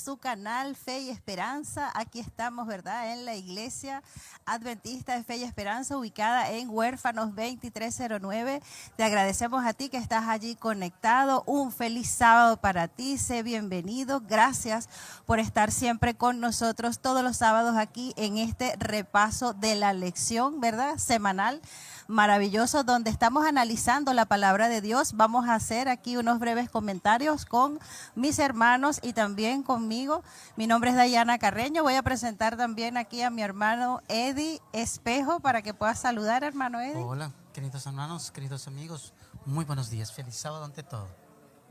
Su canal Fe y Esperanza. Aquí estamos, ¿verdad? En la Iglesia Adventista de Fe y Esperanza, ubicada en Huérfanos 2309. Te agradecemos a ti que estás allí conectado. Un feliz sábado para ti. Sé bienvenido. Gracias por estar siempre con nosotros todos los sábados aquí en este repaso de la lección, ¿verdad? Semanal. Maravilloso, donde estamos analizando la palabra de Dios. Vamos a hacer aquí unos breves comentarios con mis hermanos y también conmigo. Mi nombre es Dayana Carreño. Voy a presentar también aquí a mi hermano Eddie Espejo para que pueda saludar, hermano Eddie. Hola, queridos hermanos, queridos amigos. Muy buenos días. Feliz sábado ante todo.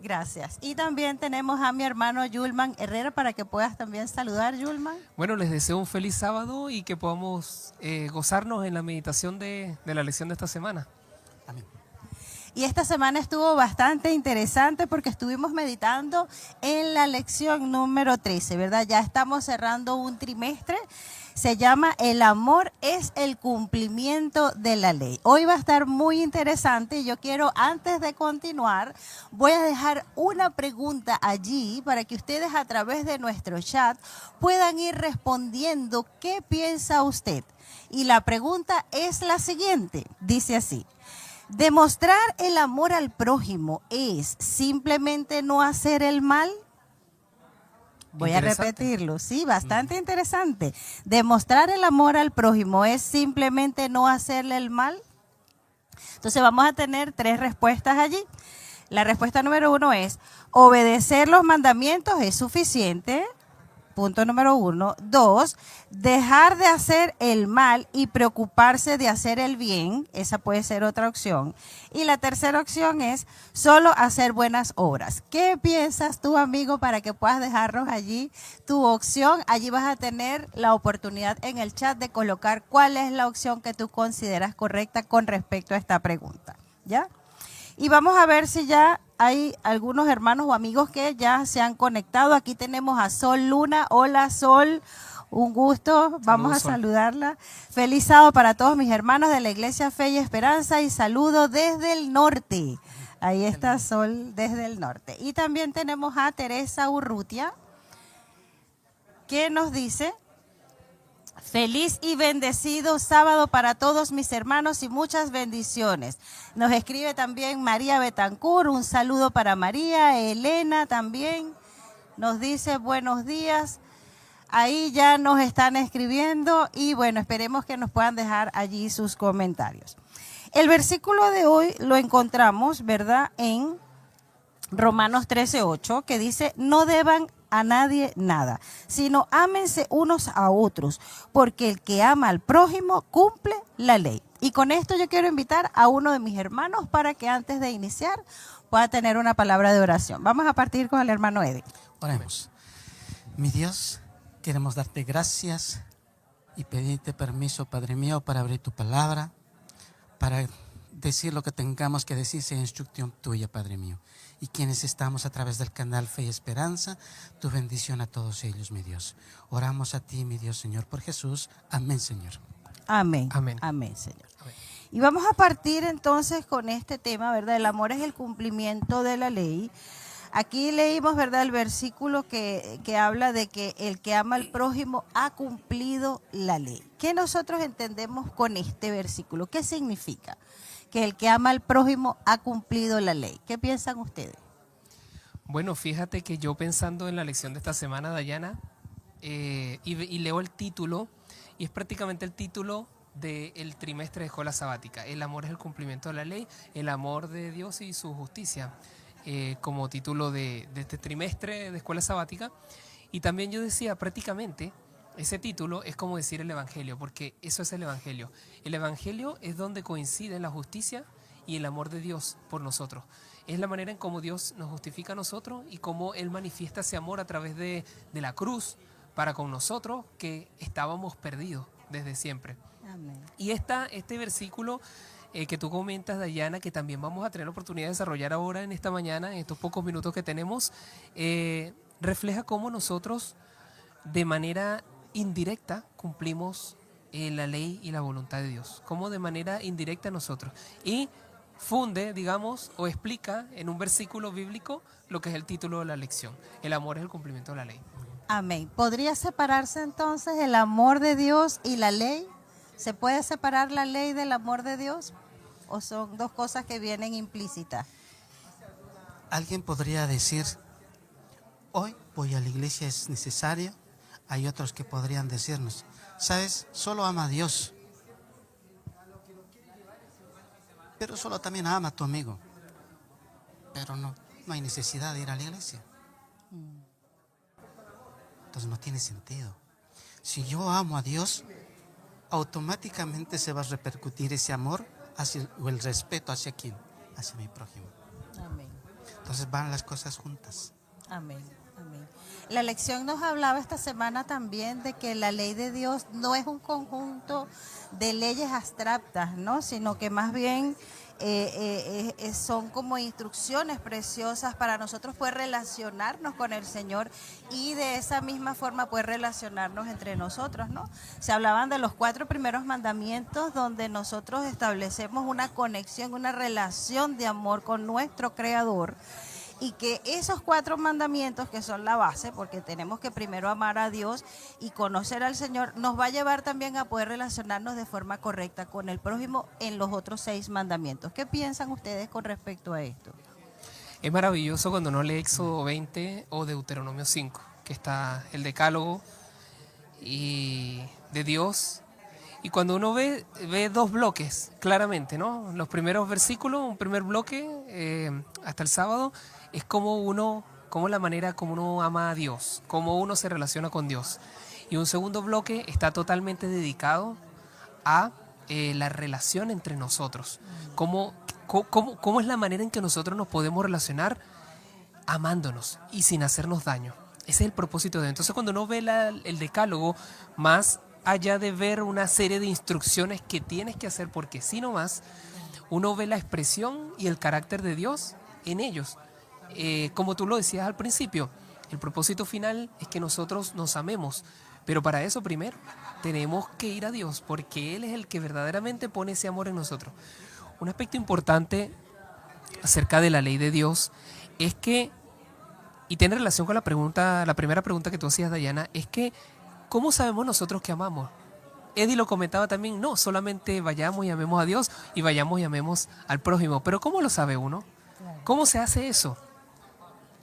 Gracias. Y también tenemos a mi hermano Yulman Herrera para que puedas también saludar, Yulman. Bueno, les deseo un feliz sábado y que podamos gozarnos en la meditación de la lección de esta semana. Amén. Y esta semana estuvo bastante interesante porque estuvimos meditando en la lección número 13, ¿verdad? Ya estamos cerrando un trimestre. Se llama El amor es el cumplimiento de la ley. Hoy va a estar muy interesante. Yo quiero, antes de continuar, voy a dejar una pregunta allí para que ustedes a través de nuestro chat puedan ir respondiendo qué piensa usted. Y la pregunta es la siguiente, dice así: ¿demostrar el amor al prójimo es simplemente no hacer el mal? Voy a repetirlo, sí, bastante interesante. ¿Demostrar el amor al prójimo es simplemente no hacerle el mal? Entonces vamos a tener tres respuestas allí. La respuesta número 1 es: obedecer los mandamientos es suficiente. Punto número 1. 2, dejar de hacer el mal y preocuparse de hacer el bien. Esa puede ser otra opción. Y la tercera opción es solo hacer buenas obras. ¿Qué piensas tú, amigo, para que puedas dejarnos allí tu opción? Allí vas a tener la oportunidad en el chat de colocar cuál es la opción que tú consideras correcta con respecto a esta pregunta. ¿Ya? Y vamos a ver si ya hay algunos hermanos o amigos que ya se han conectado. Aquí tenemos a Sol Luna. Hola, Sol. Un gusto. Vamos a saludarla. Feliz sábado para todos mis hermanos de la Iglesia Fe y Esperanza y saludo desde el norte. Ahí está Sol desde el norte. Y también tenemos a Teresa Urrutia, que nos dice: feliz y bendecido sábado para todos mis hermanos y muchas bendiciones. Nos escribe también María Betancur, un saludo para María. Elena también nos dice buenos días. Ahí ya nos están escribiendo y bueno, esperemos que nos puedan dejar allí sus comentarios. El versículo de hoy lo encontramos, ¿verdad?, en Romanos 13:8, que dice: no deban a nadie nada, sino ámense unos a otros, porque el que ama al prójimo cumple la ley. Y con esto yo quiero invitar a uno de mis hermanos para que antes de iniciar pueda tener una palabra de oración. Vamos a partir con el hermano Eddie. Oremos. Mi Dios, queremos darte gracias y pedirte permiso, Padre mío, para abrir tu palabra, para decir lo que tengamos que decir, sea instrucción tuya, Padre mío. Y quienes estamos a través del canal Fe y Esperanza, tu bendición a todos ellos, mi Dios. Oramos a ti, mi Dios, Señor, por Jesús. Amén, Señor. Amén. Amén. Amén, Señor. Amén. Y vamos a partir entonces con este tema, ¿verdad? El amor es el cumplimiento de la ley. Aquí leímos, ¿verdad?, el versículo que habla de que el que ama al prójimo ha cumplido la ley. ¿Qué nosotros entendemos con este versículo? ¿Qué significa? Que el que ama al prójimo ha cumplido la ley. ¿Qué piensan ustedes? Bueno, fíjate que yo pensando en la lección de esta semana, Dayana, y leo el título, y es prácticamente el título del trimestre de escuela sabática. El amor es el cumplimiento de la ley, el amor de Dios y su justicia, como título de este trimestre de escuela sabática. Y también yo decía, prácticamente, ese título es como decir el Evangelio, porque eso es el Evangelio. El Evangelio es donde coinciden la justicia y el amor de Dios por nosotros. Es la manera en cómo Dios nos justifica a nosotros y cómo Él manifiesta ese amor a través de la cruz para con nosotros que estábamos perdidos desde siempre. Amén. Y este versículo que tú comentas, Dayana, que también vamos a tener la oportunidad de desarrollar ahora en esta mañana, en estos pocos minutos que tenemos, refleja cómo nosotros de manera indirecta cumplimos la ley y la voluntad de Dios, como de manera indirecta nosotros, y funde, digamos, o explica en un versículo bíblico lo que es el título de la lección: el amor es el cumplimiento de la ley. Amén. ¿Podría separarse entonces el amor de Dios y la ley? ¿Se puede separar la ley del amor de Dios? ¿O son dos cosas que vienen implícitas? Alguien podría decir, hoy voy a la iglesia, es necesario. Hay otros que podrían decirnos, ¿sabes? Solo ama a Dios, pero solo también ama a tu amigo. Pero no hay necesidad de ir a la iglesia. Entonces no tiene sentido. Si yo amo a Dios, automáticamente se va a repercutir ese amor o el respeto hacia quién, hacia mi prójimo. Amén. Entonces van las cosas juntas. Amén. Amén. La lección nos hablaba esta semana también de que la ley de Dios no es un conjunto de leyes abstractas, ¿no? Sino que más bien son como instrucciones preciosas para nosotros poder relacionarnos con el Señor y de esa misma forma poder relacionarnos entre nosotros, ¿no? Se hablaban de los 4 primeros mandamientos donde nosotros establecemos una conexión, una relación de amor con nuestro Creador. Y que esos 4 mandamientos, que son la base, porque tenemos que primero amar a Dios y conocer al Señor, nos va a llevar también a poder relacionarnos de forma correcta con el prójimo en los otros 6 mandamientos. ¿Qué piensan ustedes con respecto a esto? Es maravilloso cuando uno lee Éxodo 20 o Deuteronomio 5, que está el decálogo y de Dios. Y cuando uno ve 2 bloques, claramente, ¿no? Los primeros versículos, un primer bloque, hasta el sábado, es como la manera como uno ama a Dios, cómo uno se relaciona con Dios. Y un segundo bloque está totalmente dedicado a la relación entre nosotros. Cómo es la manera en que nosotros nos podemos relacionar amándonos y sin hacernos daño. Ese es el propósito de. Entonces, cuando uno ve el decálogo, más allá de ver una serie de instrucciones que tienes que hacer porque sí nomás, uno ve la expresión y el carácter de Dios en ellos. Como tú lo decías al principio, el propósito final es que nosotros nos amemos, pero para eso primero tenemos que ir a Dios, porque Él es el que verdaderamente pone ese amor en nosotros. Un aspecto importante acerca de la ley de Dios es que, y tiene relación con la primera pregunta que tú hacías, Dayana, es que ¿cómo sabemos nosotros que amamos? Eddie lo comentaba también, no solamente vayamos y amemos a Dios y vayamos y amemos al prójimo, pero ¿cómo lo sabe uno? ¿Cómo se hace eso?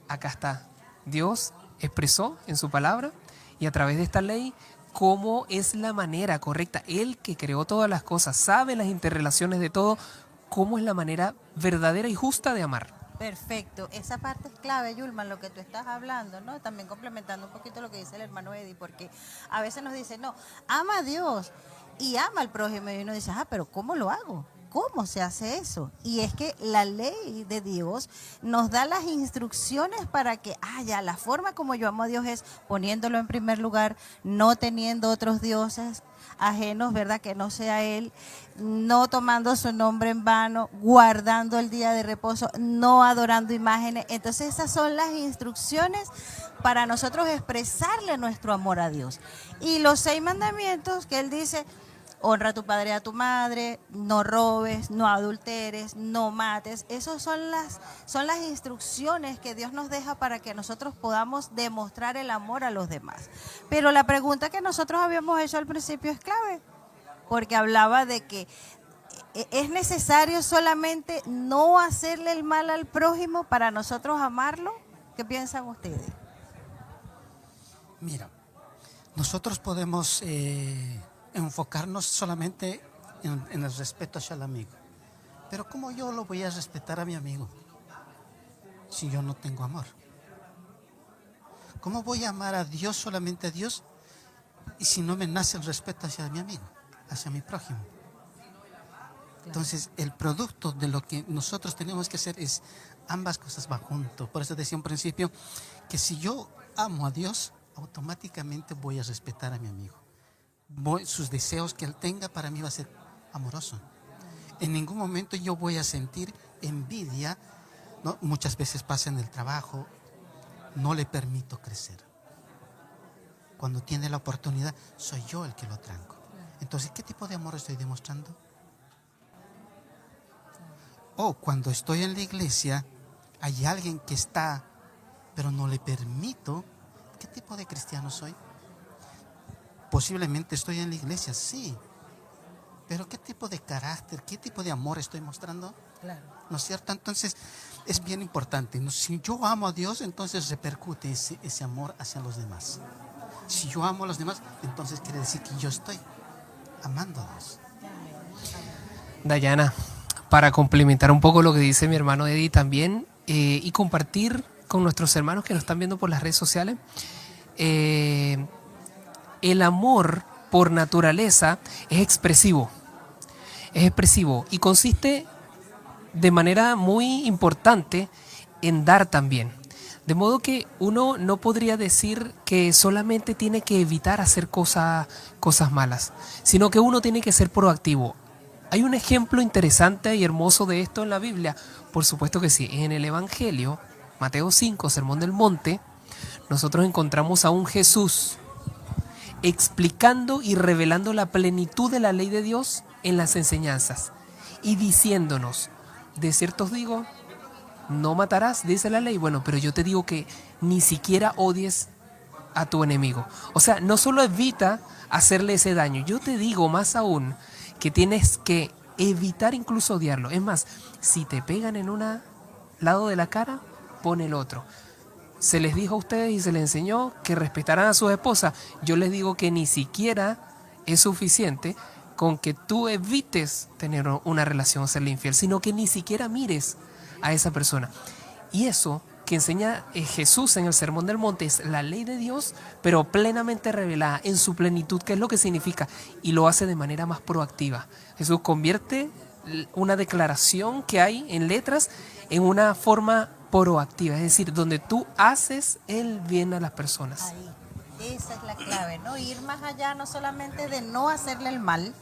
Acá está. Dios expresó en su palabra y a través de esta ley cómo es la manera correcta. Él que creó todas las cosas, sabe las interrelaciones de todo, cómo es la manera verdadera y justa de amar. Perfecto, esa parte es clave, Yulman, lo que tú estás hablando, ¿no? También complementando un poquito lo que dice el hermano Eddie, porque a veces nos dice, no, ama a Dios y ama al prójimo, y uno dice, pero ¿cómo lo hago? ¿Cómo se hace eso? Y es que la ley de Dios nos da las instrucciones para que, ya, la forma como yo amo a Dios es poniéndolo en primer lugar, no teniendo otros dioses ajenos, ¿verdad? Que no sea Él, no tomando su nombre en vano, guardando el día de reposo, no adorando imágenes. Entonces esas son las instrucciones para nosotros expresarle nuestro amor a Dios. Y los 6 mandamientos que Él dice: honra a tu padre y a tu madre, no robes, no adulteres, no mates. Esas son las instrucciones que Dios nos deja para que nosotros podamos demostrar el amor a los demás. Pero la pregunta que nosotros habíamos hecho al principio es clave, porque hablaba de que es necesario solamente no hacerle el mal al prójimo para nosotros amarlo. ¿Qué piensan ustedes? Mira, nosotros podemos enfocarnos solamente en el respeto hacia el amigo. Pero ¿cómo yo lo voy a respetar a mi amigo si yo no tengo amor? ¿Cómo voy a amar a Dios, solamente a Dios, y si no me nace el respeto hacia mi amigo, hacia mi prójimo? Entonces, el producto de lo que nosotros tenemos que hacer es ambas cosas van juntos. Por eso decía en principio que si yo amo a Dios, automáticamente voy a respetar a mi amigo. Sus deseos que él tenga para mí va a ser amoroso. En ningún momento yo voy a sentir envidia, ¿no? Muchas veces pasa en el trabajo, no le permito crecer. Cuando tiene la oportunidad, soy yo el que lo tranco. Entonces, ¿qué tipo de amor estoy demostrando? O cuando estoy en la iglesia, hay alguien que está, pero no le permito ¿qué tipo de cristiano soy? Posiblemente estoy en la iglesia, sí. Pero ¿qué tipo de carácter, qué tipo de amor estoy mostrando? Claro. ¿No es cierto? Entonces, es bien importante. Si yo amo a Dios, entonces repercute ese amor hacia los demás. Si yo amo a los demás, entonces quiere decir que yo estoy amando a Dios. Dayana, para complementar un poco lo que dice mi hermano Eddie también y compartir con nuestros hermanos que nos están viendo por las redes sociales, el amor por naturaleza es expresivo y consiste de manera muy importante en dar también. De modo que uno no podría decir que solamente tiene que evitar hacer cosas malas, sino que uno tiene que ser proactivo. ¿Hay un ejemplo interesante y hermoso de esto en la Biblia? Por supuesto que sí. En el Evangelio, Mateo 5, Sermón del Monte, nosotros encontramos a un Jesús explicando y revelando la plenitud de la ley de Dios en las enseñanzas y diciéndonos, de cierto os digo, no matarás, dice la ley. Bueno, pero yo te digo que ni siquiera odies a tu enemigo. O sea, no solo evita hacerle ese daño, yo te digo más aún que tienes que evitar incluso odiarlo. Es más, si te pegan en un lado de la cara, pon el otro. Se les dijo a ustedes y se les enseñó que respetaran a sus esposas. Yo les digo que ni siquiera es suficiente con que tú evites tener una relación o serle infiel, sino que ni siquiera mires a esa persona. Y eso que enseña Jesús en el Sermón del Monte es la ley de Dios, pero plenamente revelada en su plenitud, que es lo que significa, y lo hace de manera más proactiva. Jesús convierte una declaración que hay en letras en una forma proactiva, es decir, donde tú haces el bien a las personas. Ahí. Esa es la clave, ¿no? Ir más allá, no solamente de no hacerle el mal,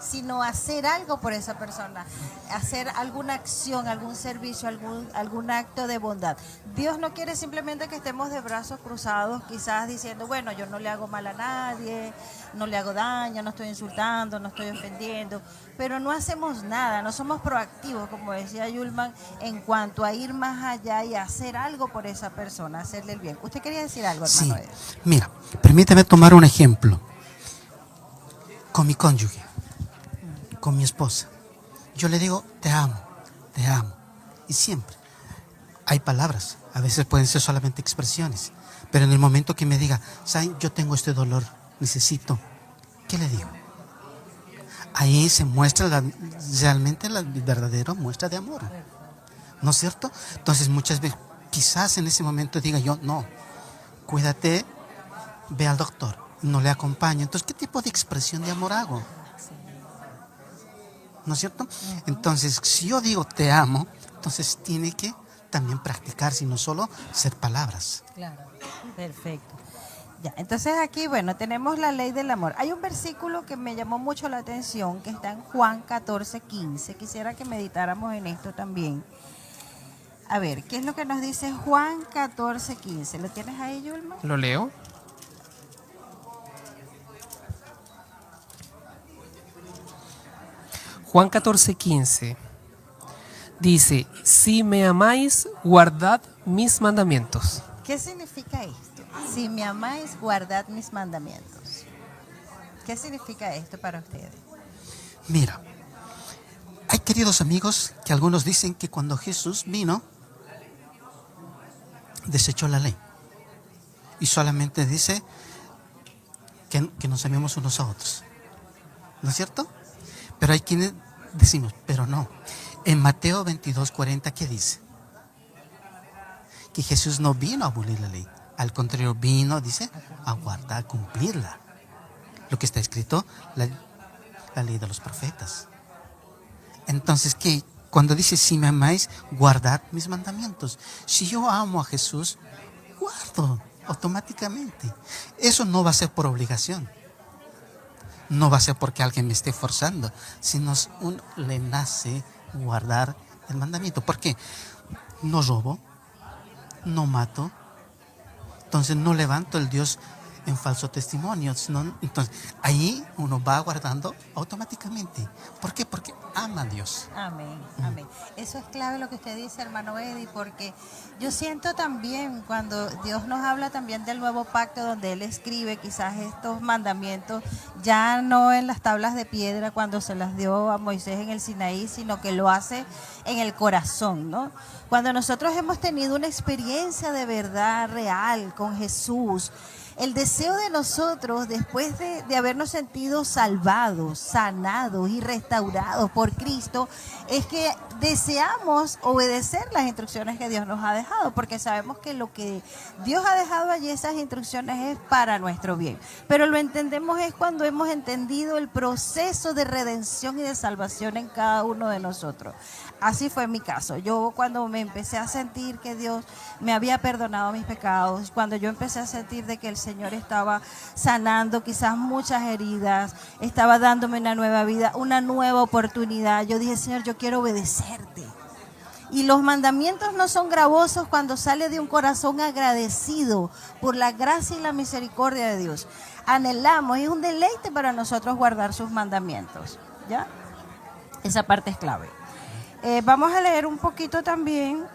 sino hacer algo por esa persona, hacer alguna acción, algún servicio, algún acto de bondad. Dios no quiere simplemente que estemos de brazos cruzados, quizás diciendo, bueno, yo no le hago mal a nadie, no le hago daño, no estoy insultando, no estoy ofendiendo, pero no hacemos nada, no somos proactivos, como decía Yulman, en cuanto a ir más allá y hacer algo por esa persona, hacerle el bien. ¿Usted quería decir algo, hermano? Sí, mira, permíteme tomar un ejemplo. Con mi cónyuge, con mi esposa. Yo le digo, te amo. Y siempre. Hay palabras, a veces pueden ser solamente expresiones, pero en el momento que me diga, ¿saben? Yo tengo este dolor, necesito, ¿qué le digo? Ahí se muestra realmente la verdadera muestra de amor, ¿no es cierto? Entonces muchas veces, quizás en ese momento diga yo, no, cuídate, ve al doctor, no le acompaño. Entonces, ¿qué tipo de expresión de amor hago? ¿No es cierto? Entonces, si yo digo te amo, entonces tiene que también practicarse y no solo ser palabras. Claro, perfecto. Ya, entonces aquí, bueno, tenemos la ley del amor. Hay un versículo que me llamó mucho la atención, que está en Juan 14:15. Quisiera que meditáramos en esto también. A ver, ¿qué es lo que nos dice Juan 14:15? ¿Lo tienes ahí, Yulma? ¿Lo leo? Juan 14:15 dice, si me amáis, guardad mis mandamientos. ¿Qué significa esto? Si me amáis, guardad mis mandamientos. ¿Qué significa esto para ustedes? Mira, hay queridos amigos que algunos dicen que cuando Jesús vino, desechó la ley. Y solamente dice que nos amemos unos a otros. ¿No es cierto? Pero hay quienes decimos, pero no. En Mateo 22:40, ¿qué dice? Que Jesús no vino a abolir la ley. Al contrario, vino, dice, a guardar, a cumplirla. Lo que está escrito, la ley de los profetas. Entonces, ¿qué? Cuando dice, si me amáis, guardad mis mandamientos. Si yo amo a Jesús, guardo automáticamente. Eso no va a ser por obligación. No va a ser porque alguien me esté forzando, sino le nace guardar el mandamiento. ¿Por qué? No robo, no mato, entonces no levanto el Dios en falso testimonio. Entonces, ahí uno va guardando automáticamente. ¿Por qué? Porque ama a Dios. Amén, amén. Eso es clave lo que usted dice, hermano Eddie, porque yo siento también cuando Dios nos habla también del nuevo pacto, donde Él escribe quizás estos mandamientos, ya no en las tablas de piedra cuando se las dio a Moisés en el Sinaí, sino que lo hace en el corazón, ¿no? Cuando nosotros hemos tenido una experiencia de verdad real con Jesús, el deseo de nosotros, después de habernos sentido salvados, sanados y restaurados por Cristo, es que deseamos obedecer las instrucciones que Dios nos ha dejado, porque sabemos que lo que Dios ha dejado allí, esas instrucciones, es para nuestro bien. Pero lo entendemos es cuando hemos entendido el proceso de redención y de salvación en cada uno de nosotros. Así fue mi caso. Yo cuando me empecé a sentir que Dios me había perdonado mis pecados, cuando yo empecé a sentir de que el Señor estaba sanando quizás muchas heridas, estaba dándome una nueva vida, una nueva oportunidad, yo dije, Señor, yo quiero obedecerte. Y los mandamientos no son gravosos cuando sale de un corazón agradecido por la gracia y la misericordia de Dios. Anhelamos, es un deleite para nosotros guardar sus mandamientos, ¿ya? Esa parte es clave. Vamos a leer un poquito también.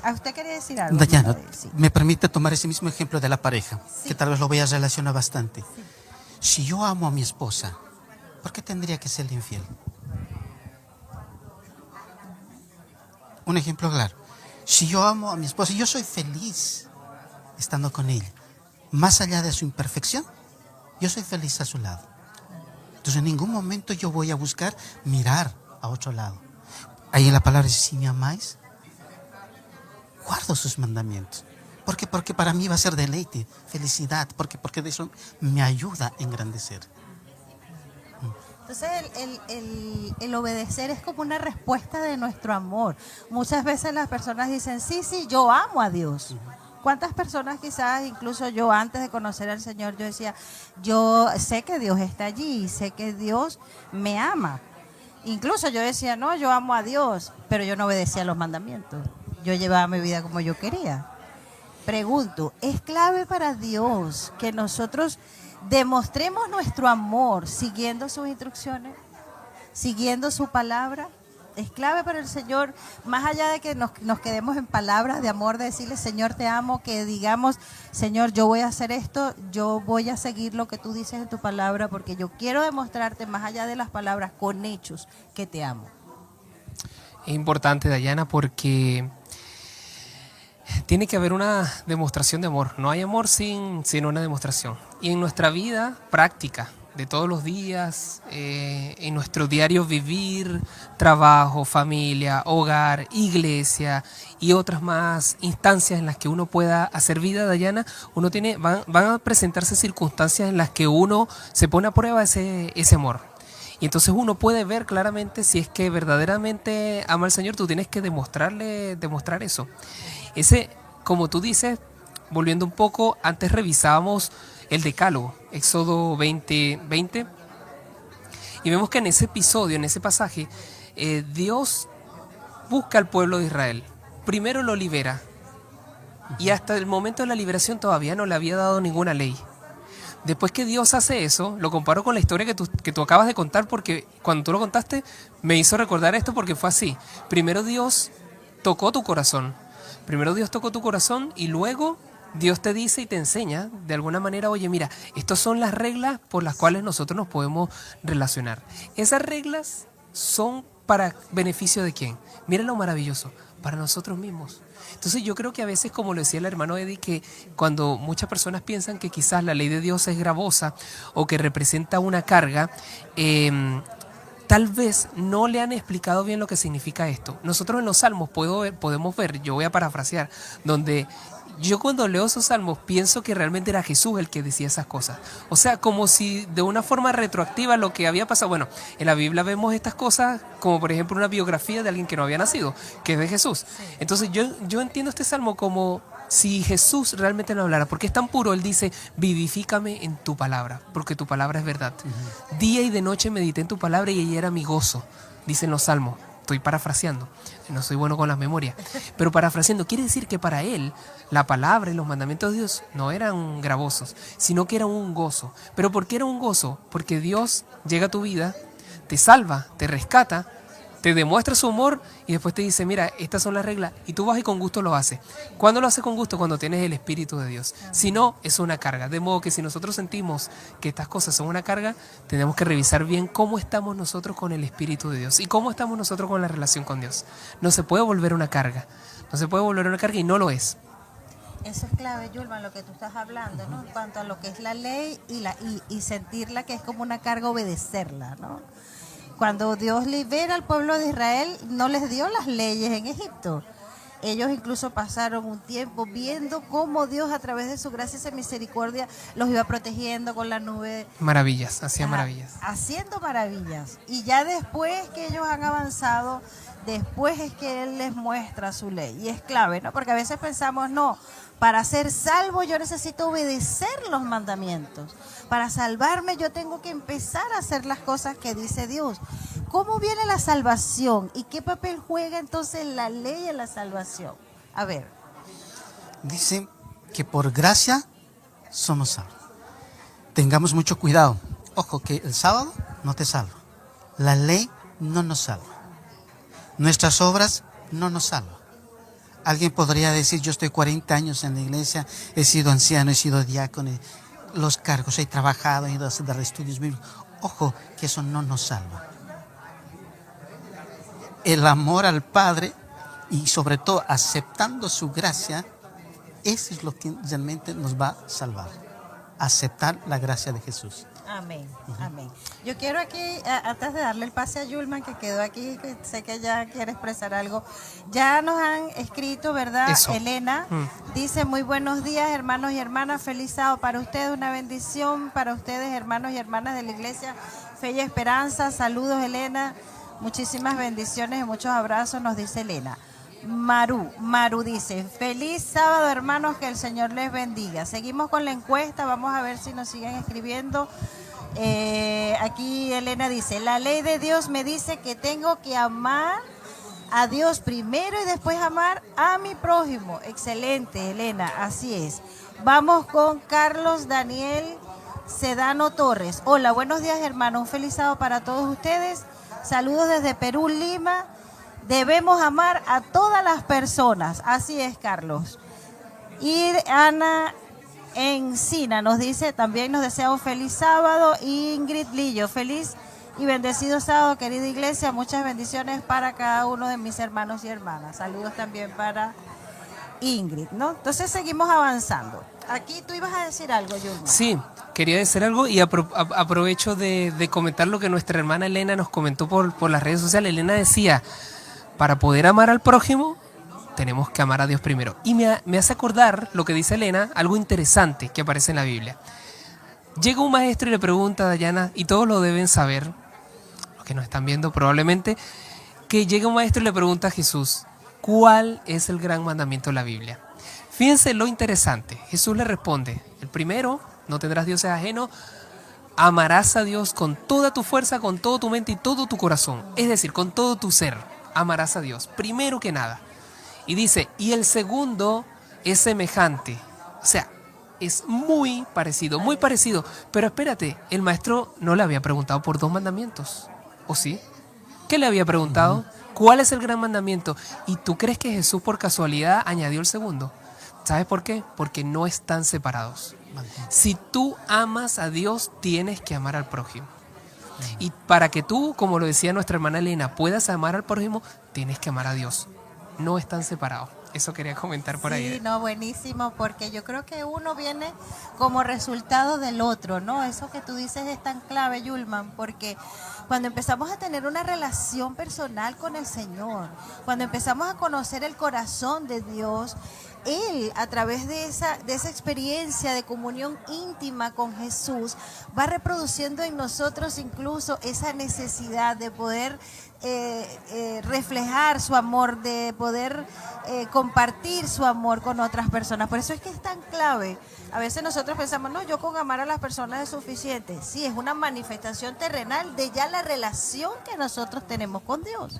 ¿A usted quería decir algo? Dayana, Sí. me permite tomar ese mismo ejemplo de la pareja, Sí. que tal vez lo voy a relacionar bastante. Sí. Si yo amo a mi esposa, ¿por qué tendría que serle infiel? Un ejemplo claro. Si yo amo a mi esposa, yo soy feliz estando con ella. Más allá de su imperfección, yo soy feliz a su lado. Entonces en ningún momento yo voy a buscar mirar a otro lado. Ahí en la palabra dice, si me amáis, guardo sus mandamientos. ¿Por qué? Porque para mí va a ser deleite, felicidad, porque de eso me ayuda a engrandecer. Entonces el obedecer es como una respuesta de nuestro amor. Muchas veces las personas dicen, sí, yo amo a Dios. ¿Cuántas personas quizás, incluso yo antes de conocer al Señor, yo decía, yo sé que Dios está allí, sé que Dios me ama? Incluso yo decía, no, yo amo a Dios, pero yo no obedecía los mandamientos. Yo llevaba mi vida como yo quería. Pregunto, ¿es clave para Dios que nosotros demostremos nuestro amor siguiendo sus instrucciones, siguiendo su palabra? Es clave para el Señor, más allá de que nos quedemos en palabras de amor, de decirle, Señor, te amo, que digamos, Señor, yo voy a hacer esto, yo voy a seguir lo que tú dices en tu palabra, porque yo quiero demostrarte, más allá de las palabras, con hechos, que te amo. Es importante, Dayana, porque tiene que haber una demostración de amor. No hay amor sin una demostración. Y en nuestra vida práctica, de todos los días, en nuestro diario vivir, trabajo, familia, hogar, iglesia y otras más instancias en las que uno pueda hacer vida, Dayana, van a presentarse circunstancias en las que uno se pone a prueba ese amor. Y entonces uno puede ver claramente si es que verdaderamente ama al Señor. Tú tienes que demostrar eso. Como tú dices, volviendo un poco, antes revisábamos el Decálogo, Éxodo 20:20, y vemos que en ese episodio, en ese pasaje, Dios busca al pueblo de Israel. Primero lo libera, y hasta el momento de la liberación todavía no le había dado ninguna ley. Después que Dios hace eso, lo comparo con la historia que tú acabas de contar, porque cuando tú lo contaste me hizo recordar esto, porque fue así. Primero Dios tocó tu corazón. Y luego Dios te dice y te enseña de alguna manera, oye, mira, estas son las reglas por las cuales nosotros nos podemos relacionar. Esas reglas son para beneficio de ¿quién? Mira lo maravilloso, para nosotros mismos. Entonces yo creo que a veces, como lo decía el hermano Eddie, que cuando muchas personas piensan que quizás la ley de Dios es gravosa o que representa una carga, tal vez no le han explicado bien lo que significa esto. Nosotros en los salmos podemos ver, yo voy a parafrasear, donde yo cuando leo esos salmos pienso que realmente era Jesús el que decía esas cosas. O sea, como si de una forma retroactiva lo que había pasado. Bueno, en la Biblia vemos estas cosas como por ejemplo una biografía de alguien que no había nacido, que es de Jesús. Entonces yo entiendo este salmo como si Jesús realmente no hablara, porque es tan puro. Él dice, vivifícame en tu palabra, porque tu palabra es verdad. Día y de noche medité en tu palabra y ella era mi gozo, dicen los salmos. Estoy parafraseando, no soy bueno con las memorias, pero parafraseando quiere decir que para él la palabra y los mandamientos de Dios no eran gravosos, sino que eran un gozo. ¿Pero por qué era un gozo? Porque Dios llega a tu vida, te salva, te rescata, te demuestra su amor y después te dice, mira, estas son las reglas, y tú vas y con gusto lo haces. ¿Cuándo lo haces con gusto? Cuando tienes el Espíritu de Dios. Si no, es una carga. De modo que si nosotros sentimos que estas cosas son una carga, tenemos que revisar bien cómo estamos nosotros con el Espíritu de Dios y cómo estamos nosotros con la relación con Dios. No se puede volver una carga. No se puede volver una carga y no lo es. Eso es clave, Yulma, lo que tú estás hablando, ¿no? En cuanto a lo que es la ley y sentirla que es como una carga obedecerla, ¿no? Cuando Dios libera al pueblo de Israel, no les dio las leyes en Egipto. Ellos incluso pasaron un tiempo viendo cómo Dios a través de su gracia y su misericordia los iba protegiendo con la nube. Maravillas, hacía maravillas. Haciendo maravillas. Y ya después que ellos han avanzado, después es que Él les muestra su ley. Y es clave, ¿no? Porque a veces pensamos, no, para ser salvo yo necesito obedecer los mandamientos. Para salvarme yo tengo que empezar a hacer las cosas que dice Dios. ¿Cómo viene la salvación? ¿Y qué papel juega entonces la ley en la salvación? A ver. Dice que por gracia somos salvos. Tengamos mucho cuidado. Ojo, que el sábado no te salva. La ley no nos salva. Nuestras obras no nos salvan. Alguien podría decir, yo estoy 40 años en la iglesia, he sido anciano, he sido diácono, los cargos, he trabajado, he ido a hacer estudios bíblicos. Ojo, que eso no nos salva. El amor al Padre y sobre todo aceptando su gracia, eso es lo que realmente nos va a salvar. Aceptar la gracia de Jesús. Amén, amén. Yo quiero aquí, antes de darle el pase a Yulma, que quedó aquí, que sé que ya quiere expresar algo, ya nos han escrito, ¿verdad? Eso. Elena dice, muy buenos días, hermanos y hermanas, feliz sábado para ustedes, una bendición para ustedes, hermanos y hermanas de la iglesia, Fe y Esperanza, saludos Elena, muchísimas bendiciones y muchos abrazos, nos dice Elena. Maru dice, feliz sábado hermanos, que el Señor les bendiga. Seguimos con la encuesta, vamos a ver si nos siguen escribiendo. Aquí Elena dice, la ley de Dios me dice que tengo que amar a Dios primero y después amar a mi prójimo. Excelente, Elena, así es. Vamos con Carlos Daniel Sedano Torres. Hola, buenos días hermanos, un feliz sábado para todos ustedes. Saludos desde Perú, Lima. Debemos amar a todas las personas. Así es, Carlos. Y Ana Encina nos dice, también nos desea un feliz sábado. Ingrid Lillo, feliz y bendecido sábado, querida iglesia. Muchas bendiciones para cada uno de mis hermanos y hermanas. Saludos también para Ingrid, ¿no? Entonces seguimos avanzando. Aquí tú ibas a decir algo, Yulma. Sí, quería decir algo y aprovecho de comentar lo que nuestra hermana Elena nos comentó por las redes sociales. Elena decía, para poder amar al prójimo, tenemos que amar a Dios primero. Y me hace acordar lo que dice Elena, algo interesante que aparece en la Biblia. Llega un maestro y le pregunta a Dayana, y todos lo deben saber, los que nos están viendo probablemente, que llega un maestro y le pregunta a Jesús, ¿cuál es el gran mandamiento de la Biblia? Fíjense lo interesante. Jesús le responde, el primero, no tendrás dioses ajenos, amarás a Dios con toda tu fuerza, con toda tu mente y todo tu corazón. Es decir, con todo tu ser, amarás a Dios, primero que nada. Y dice, y el segundo es semejante. O sea, es muy parecido, Pero espérate, el maestro no le había preguntado por 2 mandamientos, ¿o sí? ¿Qué le había preguntado? ¿Cuál es el gran mandamiento? ¿Y tú crees que Jesús por casualidad añadió el segundo? ¿Sabes por qué? Porque no están separados. Si tú amas a Dios, tienes que amar al prójimo. Y para que tú, como lo decía nuestra hermana Elena, puedas amar al prójimo, tienes que amar a Dios. No están separados. Eso quería comentar por ahí. Sí, no, buenísimo, porque yo creo que uno viene como resultado del otro, ¿no? Eso que tú dices es tan clave, Yulman, porque cuando empezamos a tener una relación personal con el Señor, cuando empezamos a conocer el corazón de Dios, Él, a través de esa experiencia de comunión íntima con Jesús, va reproduciendo en nosotros incluso esa necesidad de poder reflejar su amor, de poder compartir su amor con otras personas. Por eso es que es tan clave. A veces nosotros pensamos, no, yo con amar a las personas es suficiente. Sí, es una manifestación terrenal de ya la relación que nosotros tenemos con Dios.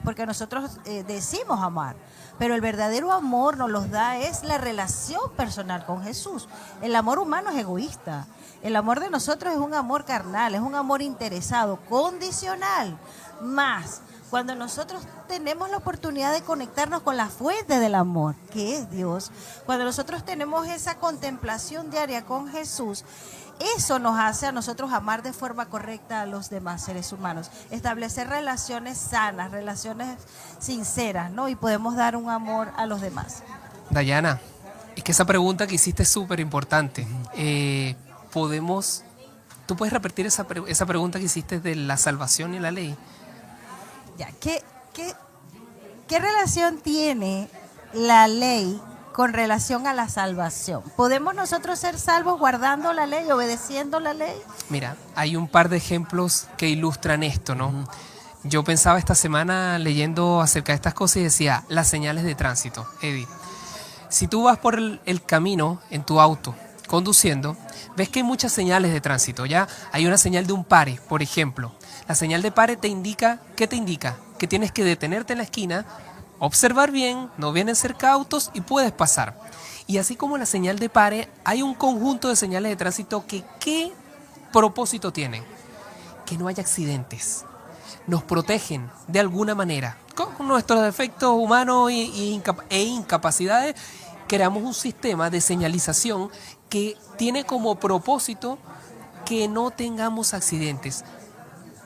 porque nosotros decimos amar, pero el verdadero amor nos los da es la relación personal con Jesús. El amor humano es egoísta. El amor de nosotros es un amor carnal, es un amor interesado, condicional. Más, cuando nosotros tenemos la oportunidad de conectarnos con la fuente del amor, que es Dios, cuando nosotros tenemos esa contemplación diaria con Jesús, eso nos hace a nosotros amar de forma correcta a los demás seres humanos, establecer relaciones sanas, relaciones sinceras, ¿no? Y podemos dar un amor a los demás. Dayana, es que esa pregunta que hiciste es súper importante. ¿Tú puedes repetir esa pregunta que hiciste de la salvación y la ley? Ya, ¿qué relación tiene la ley con relación a la salvación? ¿Podemos nosotros ser salvos guardando la ley, obedeciendo la ley? Mira, hay un par de ejemplos que ilustran esto, ¿no? Yo pensaba esta semana leyendo acerca de estas cosas y decía, las señales de tránsito. Eddie, si tú vas por el camino en tu auto, conduciendo, ves que hay muchas señales de tránsito, ¿ya? Hay una señal de un pare, por ejemplo. La señal de pare te indica, ¿qué te indica? Que tienes que detenerte en la esquina, observar bien, no vienen cerca autos y puedes pasar. Y así como la señal de pare, hay un conjunto de señales de tránsito que ¿qué propósito tienen? Que no haya accidentes. Nos protegen de alguna manera. Con nuestros defectos humanos e incapacidades, creamos un sistema de señalización que tiene como propósito que no tengamos accidentes.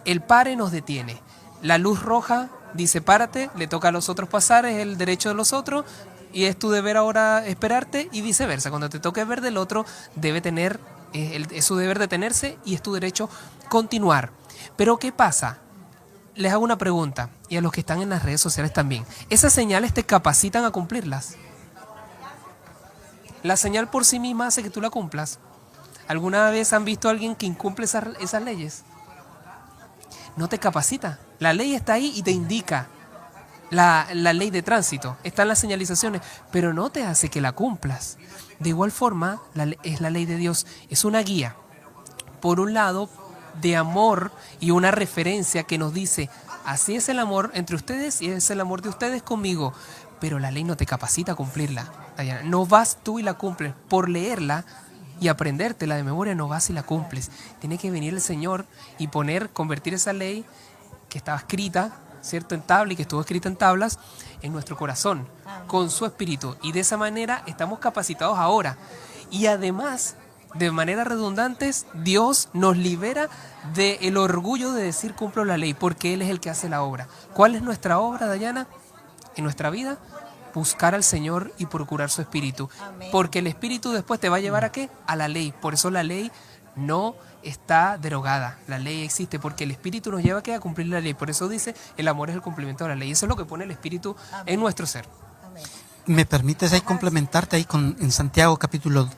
El pare nos detiene. La luz roja dice párate, le toca a los otros pasar, es el derecho de los otros y es tu deber ahora esperarte y viceversa. Cuando te toque verde, el otro debe tener, es su deber detenerse y es tu derecho continuar. Pero ¿qué pasa? Les hago una pregunta y a los que están en las redes sociales también. ¿Esas señales te capacitan a cumplirlas? La señal por sí misma hace que tú la cumplas. ¿Alguna vez han visto a alguien que incumple esas leyes? No te capacita. La ley está ahí y te indica. La ley de tránsito, están las señalizaciones, pero no te hace que la cumplas. De igual forma, es la ley de Dios, es una guía. Por un lado, de amor y una referencia que nos dice, así es el amor entre ustedes y es el amor de ustedes conmigo. Pero la ley no te capacita a cumplirla, Dayana. No vas tú y la cumples. Por leerla y aprendértela de memoria no vas y la cumples. Tiene que venir el Señor y convertir esa ley que estaba escrita, ¿cierto?, en tabla y que estuvo escrita en tablas, en nuestro corazón, con su espíritu. Y de esa manera estamos capacitados ahora. Y además, de manera redundantes, Dios nos libera del orgullo de decir cumplo la ley, porque Él es el que hace la obra. ¿Cuál es nuestra obra, Dayana? En nuestra vida, buscar al Señor y procurar su espíritu. Amén. Porque el espíritu después te va a llevar ¿a qué? A la ley. Por eso la ley no está derogada. La ley existe porque el espíritu nos lleva a cumplir la ley. Por eso dice, el amor es el cumplimiento de la ley. Eso es lo que pone el espíritu Amén. En nuestro ser. Amén. ¿Me permites ahí complementarte ahí en Santiago capítulo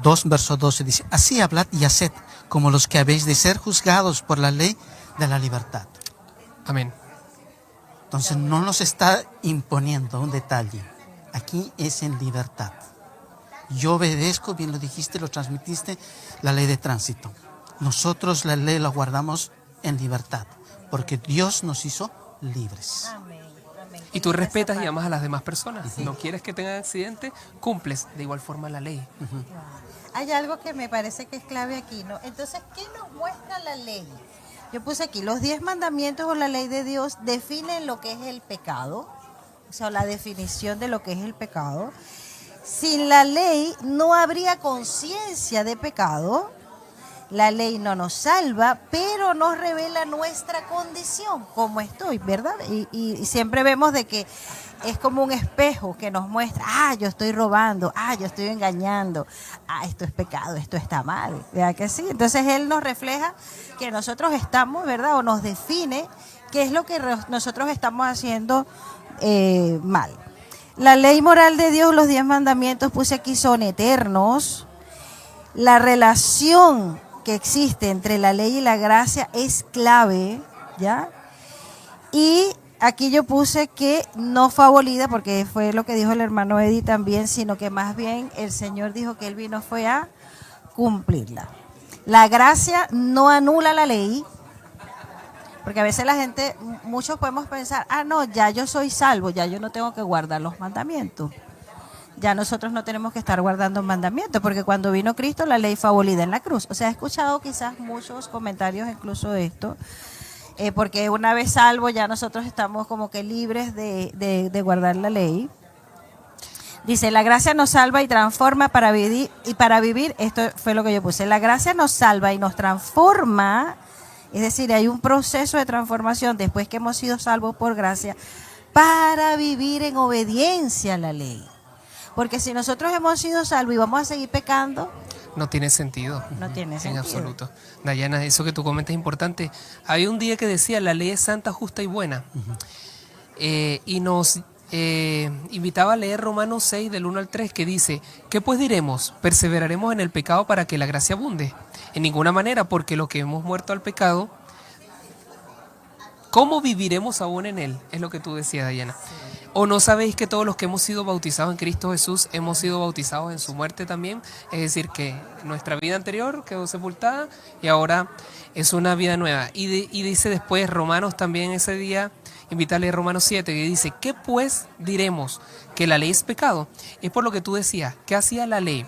2, verso 12? Dice, así hablad y haced como los que habéis de ser juzgados por la ley de la libertad. Amén. Entonces no nos está imponiendo un detalle. Aquí es en libertad. Yo obedezco, bien lo dijiste, lo transmitiste, la ley de tránsito. Nosotros la ley la guardamos en libertad, porque Dios nos hizo libres. Amén. Amén. Y tú respetas y amas a las demás personas. Sí. No quieres que tengan accidente, cumples de igual forma la ley. Hay algo que me parece que es clave aquí, ¿no? Entonces, ¿qué nos muestra la ley? Yo puse aquí, los 10 mandamientos o la ley de Dios definen lo que es el pecado, o sea, la definición de lo que es el pecado. Sin la ley no habría conciencia de pecado. La ley no nos salva, pero nos revela nuestra condición, como estoy, ¿verdad? Y siempre vemos de que es como un espejo que nos muestra, yo estoy robando, yo estoy engañando, esto es pecado, esto está mal, ¿verdad que sí? Entonces Él nos refleja que nosotros estamos, ¿verdad? O nos define qué es lo que nosotros estamos haciendo mal. La ley moral de Dios, los 10 mandamientos, puse aquí, son eternos. La relación que existe entre la ley y la gracia es clave, ¿ya? Y aquí yo puse que no fue abolida, porque fue lo que dijo el hermano Eddie también, sino que más bien el Señor dijo que Él vino fue a cumplirla. La gracia no anula la ley, Porque a veces la gente, muchos podemos pensar, no, ya yo soy salvo, ya yo no tengo que guardar los mandamientos. Ya nosotros no tenemos que estar guardando mandamientos, porque cuando vino Cristo la ley fue abolida en la cruz. O sea, he escuchado quizás muchos comentarios incluso de esto, porque una vez salvo ya nosotros estamos como que libres de guardar la ley. Dice, la gracia nos salva y transforma para vivir, esto fue lo que yo puse, la gracia nos salva y nos transforma, es decir, hay un proceso de transformación después que hemos sido salvos por gracia, para vivir en obediencia a la ley. Porque si nosotros hemos sido salvos y vamos a seguir pecando, no tiene sentido. No tiene sentido. En absoluto. Dayana, eso que tú comentas es importante. Había un día que decía, la ley es santa, justa y buena. Y nos invitaba a leer Romanos 6, del 1 al 3, que dice, ¿qué pues diremos? ¿Perseveraremos en el pecado para que la gracia abunde? En ninguna manera, porque los que hemos muerto al pecado, ¿cómo viviremos aún en él? Es lo que tú decías, Dayana. ¿O no sabéis que todos los que hemos sido bautizados en Cristo Jesús hemos sido bautizados en su muerte también? Es decir, que nuestra vida anterior quedó sepultada y ahora es una vida nueva. Y dice después Romanos también ese día, invita a leer Romanos 7, que dice, ¿qué pues diremos? ¿Que la ley es pecado? Es por lo que tú decías, ¿qué hacía la ley?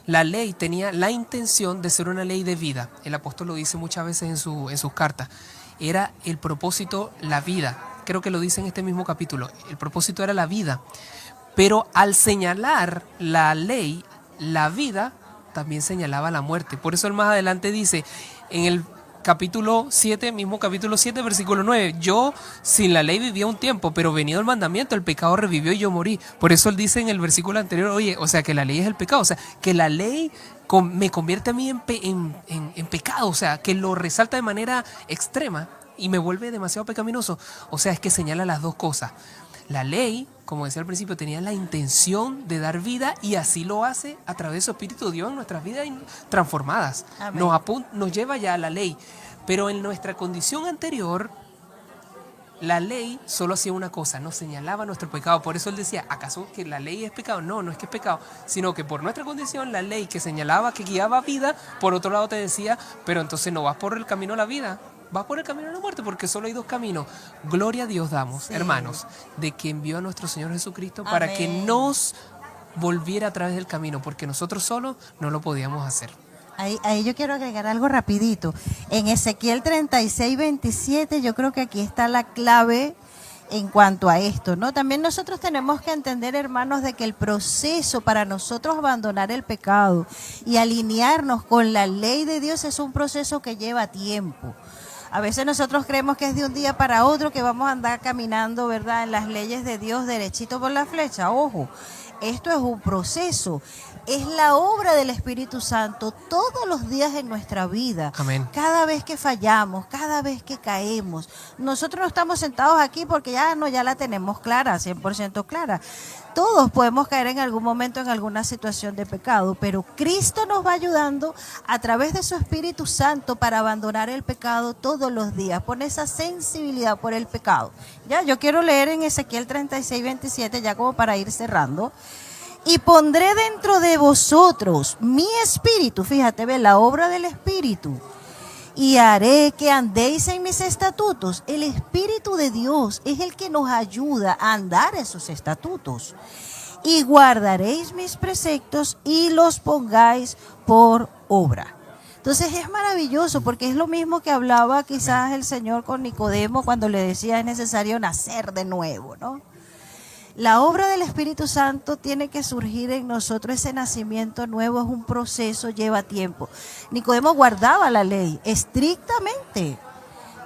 La ley tenía la intención de ser una ley de vida. El apóstol lo dice muchas veces en sus cartas. Era el propósito, la vida. Creo que lo dice en este mismo capítulo. El propósito era la vida. Pero al señalar la ley, la vida, también señalaba la muerte. Por eso él más adelante dice, en el capítulo 7, mismo capítulo 7, versículo 9, yo sin la ley vivía un tiempo, pero venido el mandamiento, el pecado revivió y yo morí. Por eso él dice en el versículo anterior, oye, o sea, que la ley es el pecado. O sea, que la ley me convierte a mí en pecado. O sea, que lo resalta de manera extrema y me vuelve demasiado pecaminoso. O sea, es que señala las dos cosas. La ley, como decía al principio, tenía la intención de dar vida y así lo hace a través de su Espíritu de Dios en nuestras vidas transformadas. Nos lleva ya a la ley. Pero en nuestra condición anterior, la ley solo hacía una cosa, nos señalaba nuestro pecado. Por eso él decía, ¿acaso que la ley es pecado? No, no es que es pecado, sino que por nuestra condición, la ley que señalaba, que guiaba vida, por otro lado te decía, pero entonces no vas por el camino a la vida, vas por el camino a la muerte, porque solo hay dos caminos. Gloria a Dios damos, sí, hermanos, de que envió a nuestro Señor Jesucristo para Amén. Que nos volviera a través del camino, porque nosotros solos no lo podíamos hacer. Ahí yo quiero agregar algo rapidito. En Ezequiel 36, 27, yo creo que aquí está la clave en cuanto a esto, ¿no? También nosotros tenemos que entender, hermanos, de que el proceso para nosotros abandonar el pecado y alinearnos con la ley de Dios es un proceso que lleva tiempo. A veces nosotros creemos que es de un día para otro que vamos a andar caminando, ¿verdad?, en las leyes de Dios derechito por la flecha. Ojo, esto es un proceso. Es la obra del Espíritu Santo todos los días en nuestra vida. Amén. Cada vez que fallamos, cada vez que caemos. Nosotros no estamos sentados aquí porque ya la tenemos clara, 100% clara. Todos podemos caer en algún momento en alguna situación de pecado, pero Cristo nos va ayudando a través de su Espíritu Santo para abandonar el pecado todos los días. Pone esa sensibilidad por el pecado. Ya, yo quiero leer en Ezequiel 36, 27, ya como para ir cerrando. Y pondré dentro de vosotros mi espíritu, fíjate, ve la obra del Espíritu, y haré que andéis en mis estatutos. El Espíritu de Dios es el que nos ayuda a andar esos estatutos. Y guardaréis mis preceptos y los pongáis por obra. Entonces es maravilloso porque es lo mismo que hablaba quizás el Señor con Nicodemo cuando le decía es necesario nacer de nuevo, ¿no? La obra del Espíritu Santo tiene que surgir en nosotros, ese nacimiento nuevo es un proceso, lleva tiempo. Nicodemo guardaba la ley estrictamente,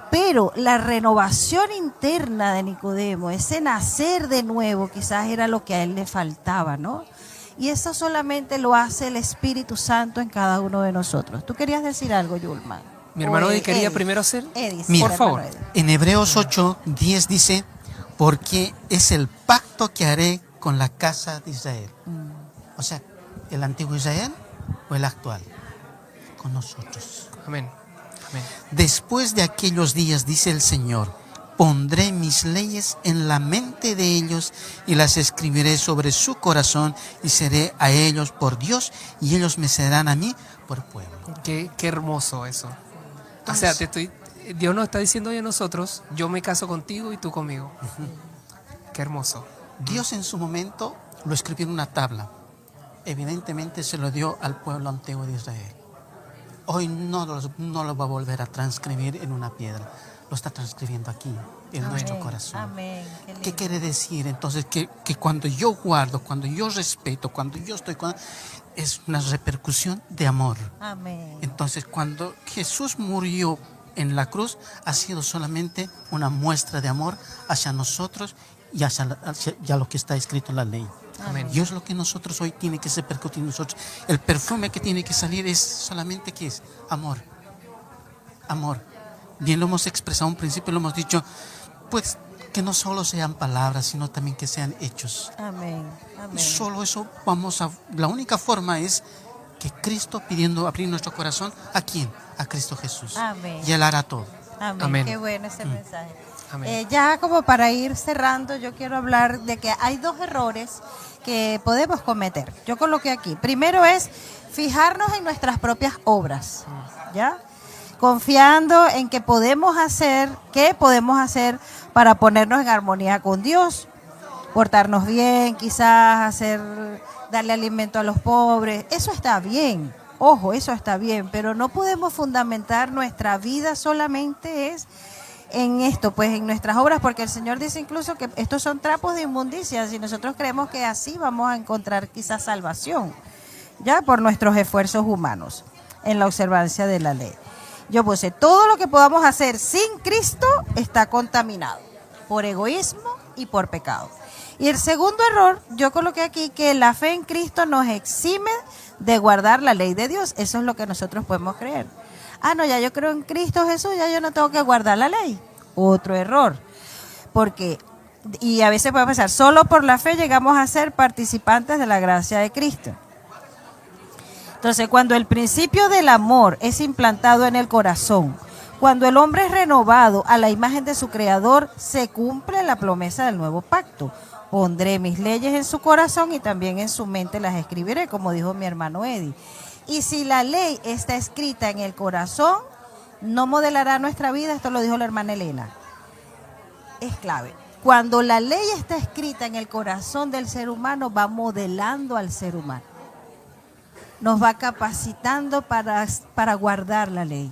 pero la renovación interna de Nicodemo, ese nacer de nuevo, quizás era lo que a él le faltaba, ¿no? Y eso solamente lo hace el Espíritu Santo en cada uno de nosotros. ¿Tú querías decir algo, Yulma? Mi hermano Eddie quería primero hacer. Mira, por favor. En Hebreos 8, 10 dice, porque es el pacto que haré con la casa de Israel. O sea, ¿el antiguo Israel o el actual? Con nosotros. Amén. Amén. Después de aquellos días, dice el Señor, pondré mis leyes en la mente de ellos y las escribiré sobre su corazón y seré a ellos por Dios y ellos me serán a mí por pueblo. Qué hermoso eso. O sea, te estoy Dios nos está diciendo hoy a nosotros, yo me caso contigo y tú conmigo. Qué hermoso. Dios en su momento lo escribió en una tabla. Evidentemente se lo dio al pueblo antiguo de Israel. Hoy no lo va a volver a transcribir en una piedra. Lo está transcribiendo aquí, en nuestro corazón. Amén. ¿Qué quiere decir? Entonces, que cuando yo guardo, cuando yo respeto, cuando yo estoy con... es una repercusión de amor. Amén. Entonces, cuando Jesús murió en la cruz, ha sido solamente una muestra de amor hacia nosotros y hacia lo que está escrito en la ley. Amén. Y es lo que nosotros hoy tiene que repercutir en nosotros. El perfume que tiene que salir es solamente, ¿qué es? Amor. Amor. Bien lo hemos expresado en principio, lo hemos dicho, pues que no solo sean palabras, sino también que sean hechos. Amén. Amén. Solo eso la única forma es que Cristo pidiendo abrir nuestro corazón, ¿a quién? A Cristo Jesús. Amén. Y Él hará todo. Amén. Amén. Qué bueno ese mensaje. Amén. Ya como para ir cerrando, yo quiero hablar de que hay dos errores que podemos cometer. Yo coloqué aquí. Primero es fijarnos en nuestras propias obras, ¿ya? Confiando en que qué podemos hacer para ponernos en armonía con Dios, portarnos bien, quizás darle alimento a los pobres. Eso está bien, ojo, eso está bien, pero no podemos fundamentar nuestra vida solamente en esto, pues en nuestras obras, porque el Señor dice incluso que estos son trapos de inmundicia, si nosotros creemos que así vamos a encontrar quizás salvación, ya por nuestros esfuerzos humanos en la observancia de la ley. Yo puse, todo lo que podamos hacer sin Cristo está contaminado por egoísmo y por pecado. Y el segundo error, yo coloqué aquí que la fe en Cristo nos exime de guardar la ley de Dios. Eso es lo que nosotros podemos creer. No, ya yo creo en Cristo Jesús, ya yo no tengo que guardar la ley. Otro error. Y a veces puede pensar, solo por la fe llegamos a ser participantes de la gracia de Cristo. Entonces, cuando el principio del amor es implantado en el corazón, cuando el hombre es renovado a la imagen de su Creador, se cumple la promesa del nuevo pacto. Pondré mis leyes en su corazón y también en su mente las escribiré, como dijo mi hermano Eddie. Y si la ley está escrita en el corazón, no modelará nuestra vida, esto lo dijo la hermana Elena. Es clave. Cuando la ley está escrita en el corazón del ser humano, va modelando al ser humano. Nos va capacitando para guardar la ley.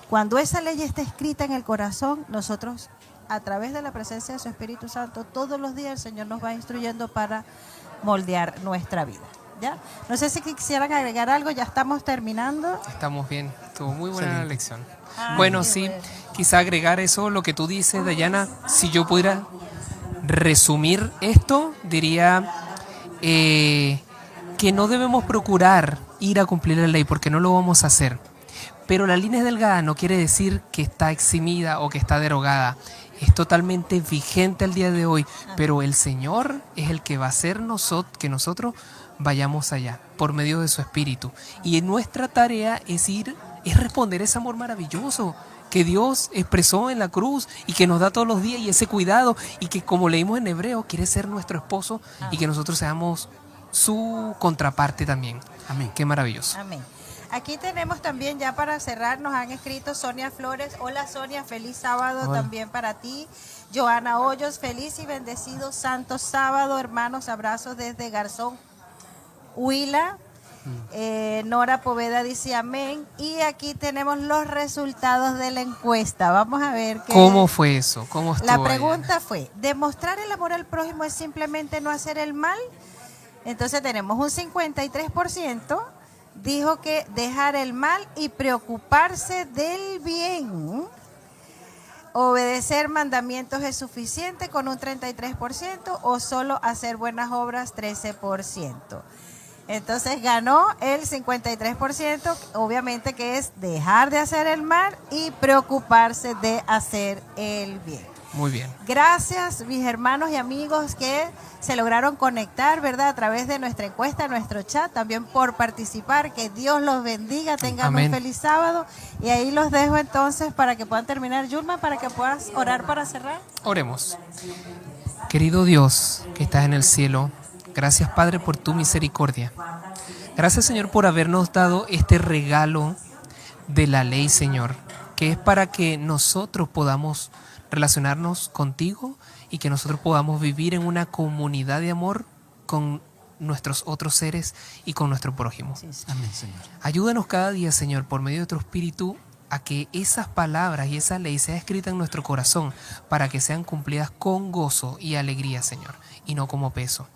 Cuando esa ley está escrita en el corazón, nosotros, a través de la presencia de su Espíritu Santo, todos los días el Señor nos va instruyendo para moldear nuestra vida. ¿Ya? No sé si quisieran agregar algo, ya estamos terminando. Estamos bien, estuvo muy buena la lección. Ay, Bueno, qué sí, bueno. quizá agregar eso, lo que tú dices, Dayana, si yo pudiera resumir esto, diría que no debemos procurar ir a cumplir la ley porque no lo vamos a hacer. Pero la línea es delgada, no quiere decir que está eximida o que está derogada. Es totalmente vigente al día de hoy, pero el Señor es el que va a hacer que nosotros vayamos allá por medio de su Espíritu. Y nuestra tarea es responder ese amor maravilloso que Dios expresó en la cruz y que nos da todos los días, y ese cuidado, y que, como leímos en Hebreo, quiere ser nuestro esposo y que nosotros seamos su contraparte también. Amén. Qué maravilloso. Amén. Aquí tenemos también, ya para cerrar, nos han escrito Sonia Flores. Hola Sonia, feliz sábado. Hola. También para ti. Joana Hoyos, feliz y bendecido santo sábado, hermanos, abrazos desde Garzón, Huila. Nora Poveda dice amén. Y aquí tenemos los resultados de la encuesta. Vamos a ver ¿Cómo fue eso? ¿Cómo estuvo? La pregunta fue, ¿demostrar el amor al prójimo es simplemente no hacer el mal? Entonces tenemos un 53%. Dijo que dejar el mal y preocuparse del bien. Obedecer mandamientos es suficiente con un 33% o solo hacer buenas obras 13%. Entonces ganó el 53%, obviamente que es dejar de hacer el mal y preocuparse de hacer el bien. Muy bien. Gracias, mis hermanos y amigos que se lograron conectar, ¿verdad? A través de nuestra encuesta, nuestro chat, también por participar. Que Dios los bendiga, tengan Amén. un feliz sábado. Y ahí los dejo entonces para que puedan terminar. Yulma, para que puedas orar para cerrar. Oremos. Querido Dios que estás en el cielo, gracias Padre por tu misericordia. Gracias Señor por habernos dado este regalo de la ley, Señor, que es para que nosotros podamos relacionarnos contigo y que nosotros podamos vivir en una comunidad de amor con nuestros otros seres y con nuestro prójimo. Amén, Señor. Ayúdanos cada día, Señor, por medio de tu Espíritu, a que esas palabras y esa ley sea escrita en nuestro corazón para que sean cumplidas con gozo y alegría, Señor, y no como peso.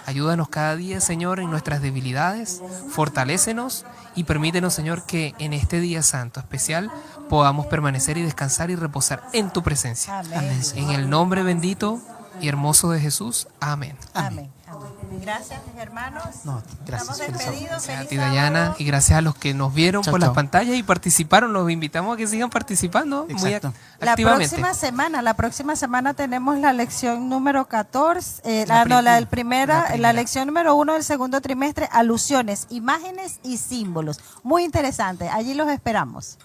Ayúdanos cada día, Señor, en nuestras debilidades, fortalécenos y permítenos, Señor, que en este día santo especial podamos permanecer y descansar y reposar en tu presencia. Amén. En el nombre bendito y hermoso de Jesús. Amén. Amén. Amén. Gracias, mis hermanos. No, gracias. Estamos despedidos. Gracias a Feliz ti, Dayana, sábado. y gracias a los que nos vieron Chao, por las chao. pantallas y participaron. Los invitamos a que sigan participando muy Exacto. La activamente. próxima semana tenemos la lección número 14, La la lección número 1 del segundo trimestre, alusiones, imágenes y símbolos. Muy interesante. Allí los esperamos.